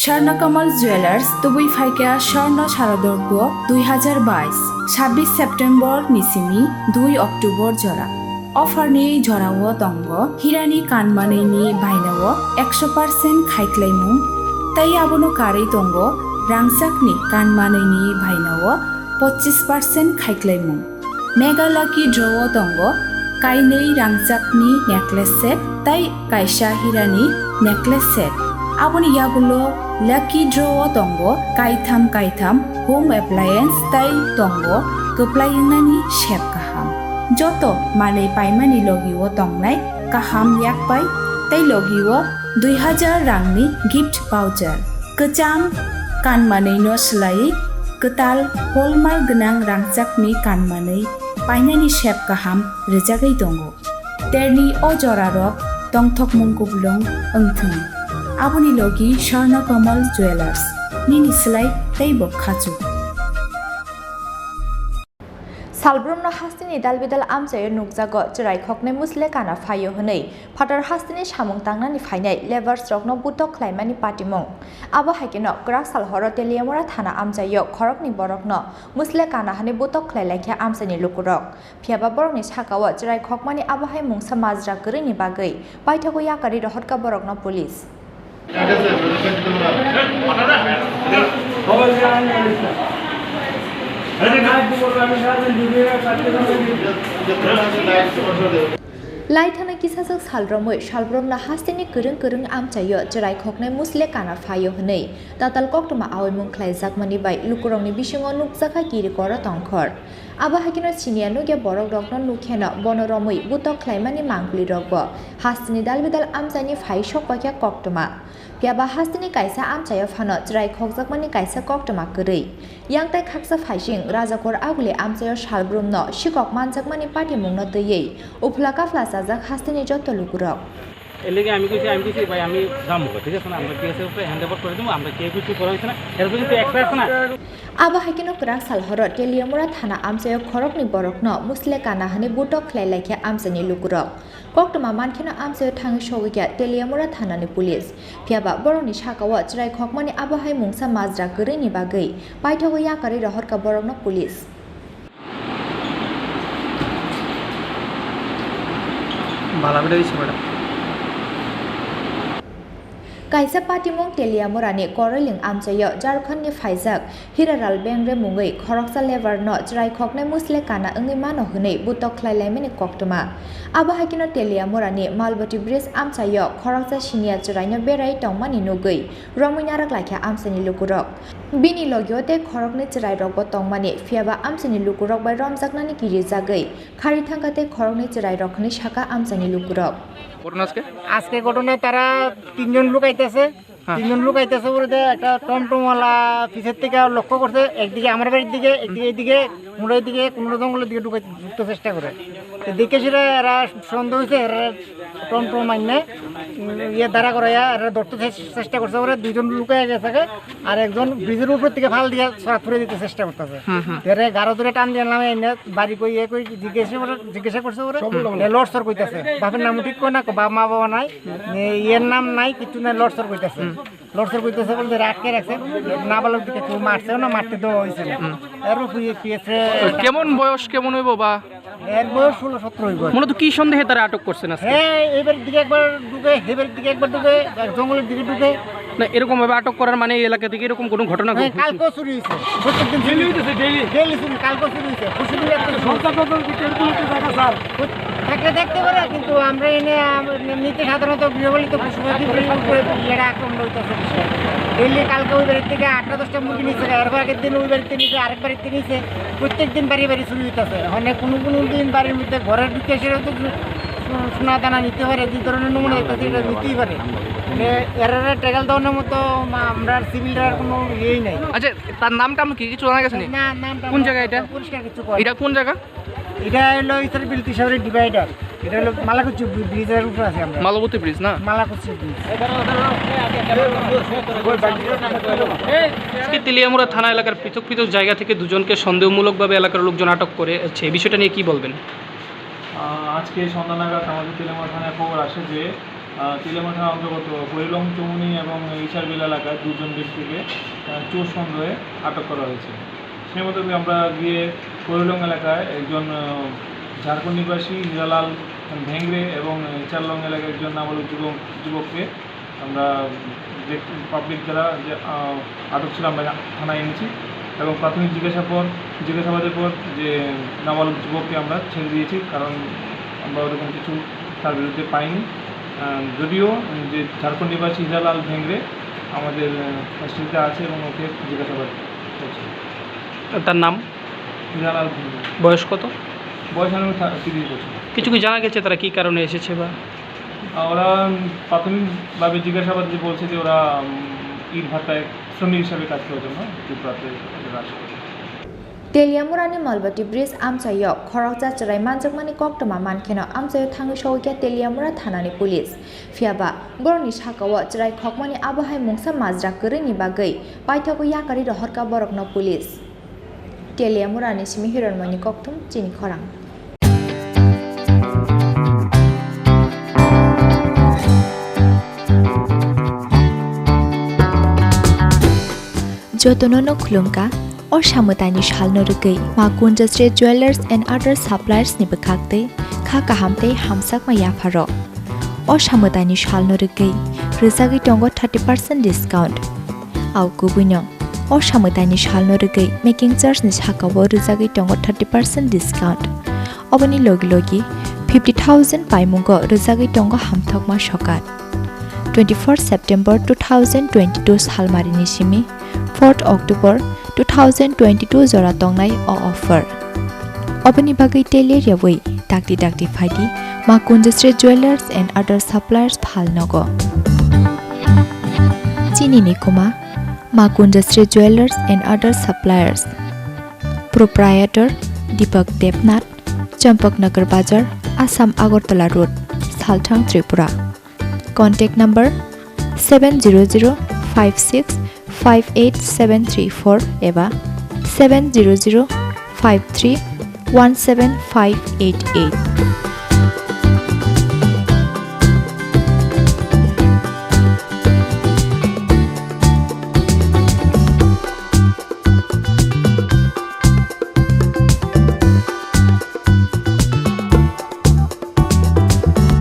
Swarnakamal jewellers তুবুই ফাইকা স্বর্ণ শারদর্ঘ 2022 26 September নিসিমি 2 October জরা অফারনি জরাও তঙ্গ হিরানি কানমানैनि बायनाव 100% खायख्लायमुं ताई आबोनो कारै तंग रांसाकनि कानमानैनि बायनाव 25% खायख्लायमुं मेगा लाकी ड्रव तंग काइनै रांसाकनि नेकलेस सेट ताई कायसा हिरानि नेकलेस सेट आबोनि यागुलो लाकी ड्रव तंग कायथाम होम एप्लायेंस ताई तंग गोप्लायिंनानि शेप गाहाम जत मानै पाइमानि लगिओ तंगनाय गाहाम याकपाय ताई लगिओ 2000 रांनि गिफ्ट भाउचार गोजाम कानमानैनो सोलायै गोताल हलमार्क गोनां रांसाकनि कानमानै पाइनानि शेप गाहाम रोजागै दङ तेरनि अजरारक तंथक मुंगुबलं ओंथों आबोनि लगी स्वर्णकमल जुवेलार्स निनि सोलाय तैबो खाजु सालब्रमनो हास्तिनि दालबिदाल आमचायो नुकजागो चिराय खकनै मुसले काना फायो हनै फाटार हास्तिनि सामुं तांनानि फायनाय लेबार स्ट्रकनो बुटक ख्लाइमानि पाटिमुं आबो हाइकेनो क्राक्साल हरो तेलियामुरा थाना आमचायो खरकनि बरकनो मुसले काना हनै बुटक ख्लाइलाइखा आमचानि लुकुरक फियाबा बरकनि साकाव चिराय खकमानि आबो हाय मुं समाजरा गरैनि बागै बायथागो याकारि रहतका बरकनो पुलिस लाइथाना किसाजों सालब्रमना हास्तिनि गोरों आमचायो चिराय खकनै मुसले काना फायो हनै ताताल कक्टमा आवैमुं ख्लाइजाकमानि बाय लुकुरंनि बिसिङाव नुकजाखा गिरिकर तंखर आबो हाकिनो चिनिया नुगे बरक रकनो नुखेनो बनरमै बुटक ख्लाइमानि मांगुलि रकबो हास्तिनि दालबिदाल आमचानि फाय सकबाख्या कक्टमा पियाबा हास्तिनि कायसा आमचायो फानो चिराय खकजाकमानि कायसा कक्टमा गरै यांगताय खाकसा फाइसिं राजाखर आगुले आमचायो सालब्रमनो शिकक मानजाकमानि पार्टी मुंनो दैयै उफला काफला जाजाक हास्तिनि जत लुकुरक এলেগে আমি কইছি ভাই আমি যাবো ঠিক আছে না আমরা কেসের উপরে হ্যান্ড ওভার করে দেবো আমরা কে কিছু করাইছ না এরপর কিন্তু একটা আছে না आबो हाइकेनो क्राक्साल हरो टेलियामुरा थाना आमचायो खरकनि बरकनो मुसले काना हनै बुटक ख्लाइलाइखा आमचानि लुकुरक कक्टमा मानखेनो आमचायो थाङै सौगैया टेलियामुरा थानानि पुलिस फियाबा बरकनि साकाव चिराय खकमानि आबो हाय मुंसा माजरा गरैनि बागै बायथागो याकारि रहतका बरकनो पुलिस ভালাবিটা দিছি ম্যাডাম कायसा पाटिमुं टेलियामुरानि करलिं आमचायो झारखंडनि फाइजाक हिराराल बेंग्रे मुङै खरकसाल लेबारनो चिराय खकनै मुसले काना ओङै मानो हनै बुटक ख्लाइलाइमानि कक्टमा आबो हाकिनो टेलियामुरानि मालबती ब्रिज आमचायो खरकसा सिनिया चिरायनो बेराय तंमानि नुगै रमैनाराक लाइखा आमचानि लुकुरक बिनि लगियोते खरकनै चिराय रकबो तंमानि फियाबा आमचानि लुकुरक बाय रमजाकनानि गिरि जागै खारि थांगाते खरकनै चिराय रकनि शाखा आमचानि लुकुरक আজকে ঘটনায় তারা তিনজন লোক আইতেছে বলতে একটা টমটমওয়ালা পিছের থেকে লক্ষ্য করছে একদিকে আমার বাড়ির দিকে একদিকে এইদিকে মুড়াইর দিকে কোনো জঙ্গলের দিকে ঢুকতে চেষ্টা করে তো দেখে সেটা এরা সন্দেহ হয়েছে এরা টমটম মাইনে দাঁড়া করাইয়া এরা ধরতে চেষ্টা করছে ওরা দুইজন লুকাই গেছে আর একজন ব্রিজের উপর থেকে ফাল দিয়ে সরাত ফুরে দিতে চেষ্টা করতেছে এরা গাড়ো ধরে টান দিয়ে নামে এনে বাড়ি কই কই জিজ্ঞাসা করছে ওরা লড়সর কইতেছে বাপের নাম ঠিক কয় না মা বাবা নাই ইয়ের নাম নাই কিছু নাই লড়সর কইতেছে বলতে আটকে রাখছে নাবালক দিকে কেউ মারছেও না মারতে দেওয়া হয়েছে কেমন বয়স কেমন হইব বা এর বয়স 16-17 হইব মূলত কি সন্দেহে তারা আটক করছেন হ্যাঁ এবার দিকে একবার ঢুকে জঙ্গলের দিকে ঢুকে না এরকম ভাবে আটক করার মানে এই এলাকা থেকে এরকম কোনো ঘটনা কালকে চুরি হয়েছে প্রত্যেকদিন ডেইলি চুরি কালকে চুরি হয়েছে থাকলে দেখতে পারে কিন্তু আমরা এনে এমনিতে সাধারণত গৃহপালিত পশুপাখি ইয়েরা আক্রমণ হইতেছে ডেইলি কালকে ওই বাড়ির থেকে 8-10টা মুরগি নিচ্ছে এরপর আগের দিন ওই বাড়িতে নিচ্ছে আরেক বাড়িতে নিচ্ছে প্রত্যেক দিন বাড়ি চুরি হইতেছে অনেক কোনো দিন বাড়ির মধ্যে ঘরের ঢুকে সেটা তো সোনা দানা নিতে পারে যে ধরনের নমুনা হইতেছে এটা নিতেই পারে এরা টেকাল দেওয়ার মতো আমরা সিভিলটার কোনো ইয়েই নাই। আচ্ছা তার নামটা আমি কিছু জানা গেছে না নামটা কোন জায়গা এটা পরিষ্কার কিছু এটা কোন জায়গা এটা হলো ইতার বিলতি শহরের ডিভাইডার এটা হলো মালাকুচি ব্রিজের উপরে আছে আমরা মালবতী ব্রিজ না মালাকুচি ব্রিজ তেলিয়ামুরা থানা এলাকার পৃথক জায়গা থেকে দুজনকে সন্দেহমূলকভাবে এলাকার লোকজন আটক করেছে এই বিষয়টা নিয়ে কি বলবেন? আজকে সন্ধ্যা নাগাদ আমাদের তেলিয়ামুরা থানায় খবর আসে যে তেলিয়ামুড়া থানার অন্তর্গত কৈলং চৌমুনি এবং ইশারবিল এলাকায় দুজন ব্যক্তিকে চোর সন্দেহে আটক করা হয়েছে। সেই মতো আমরা গিয়ে কৈলং এলাকায় একজন ঝাড়খণ্ড নিবাসী হীরালাল ভেংরে এবং চারলং এলাকায় একজন নাবালক যুবককে আমরা পাবলিক দ্বারা যে আটক ছিল আমরা থানায় এনেছি এবং প্রাথমিক জিজ্ঞাসাবাদের পর যে নাবালক যুবককে আমরা ছেড়ে দিয়েছি, কারণ আমরা ওরকম কিছু তার বিরুদ্ধে পাইনি। যদিও যে ঝাড়খণ্ড নিবাসী হীরালাল ভেংরে আমাদের কাস্টডিতে আছে এবং ওকে জিজ্ঞাসাবাদ করছে। তার নাম হীরালাল ভেংরে। বয়স কত? বয়স 30 বছর। কিছু কি জানা গেছে তারা কী কারণে এসেছে বা? ওরা প্রাথমিকভাবে জিজ্ঞাসাবাদ যে বলছে যে ওরা ইট ভাটায় শ্রমিক হিসাবে কাজ করার জন্য ত্রিপুরাতে আসে। Teliamura ni Malbati Bridge Amchaio Khorang Charai Manjakmani Koktama Mankeno Amchaio Thangi Showkia Teliamura Thanani Police Fiaba Borni Shakawa Charai Khokmani Abahai Mungsa Mazra Kurini Bagai Paitoko Yakari Horka Borokno Police Teliamura ni Simi Hiranmani Koktum Chini Khorang Jotonono Klumka or Shamutani Shalnorugay, Makunda Street Jewelers and other suppliers Nibakakte, Kakahamte, Hamsak Mayafaro. Or Shamutani Shalnorugay, Rizagi Tongo 30% discount. Au Gubuno. Or Shamutani Shalnorugay, making church Nishakawa Rizagi Tongo 30% discount. Obani Logilogi, 50,000 Paimungo Rizagi Tongo Hamtokma Shokat. 24 September 2022 Halmarinishimi, 4th October 2022 Zora Tongnai or offer. Obani Bagai Telia Way, Dakti Fadi, Makunda Street Jewelers and other suppliers Palnogo. Chini Nikuma, Makunda Street Jewelers and other suppliers. Proprietor Deepak Debnath, Champak Nagar Bazar, Assam Agartala Road, Salthang Tripura. Contact number 70056587734 eva 70053175588.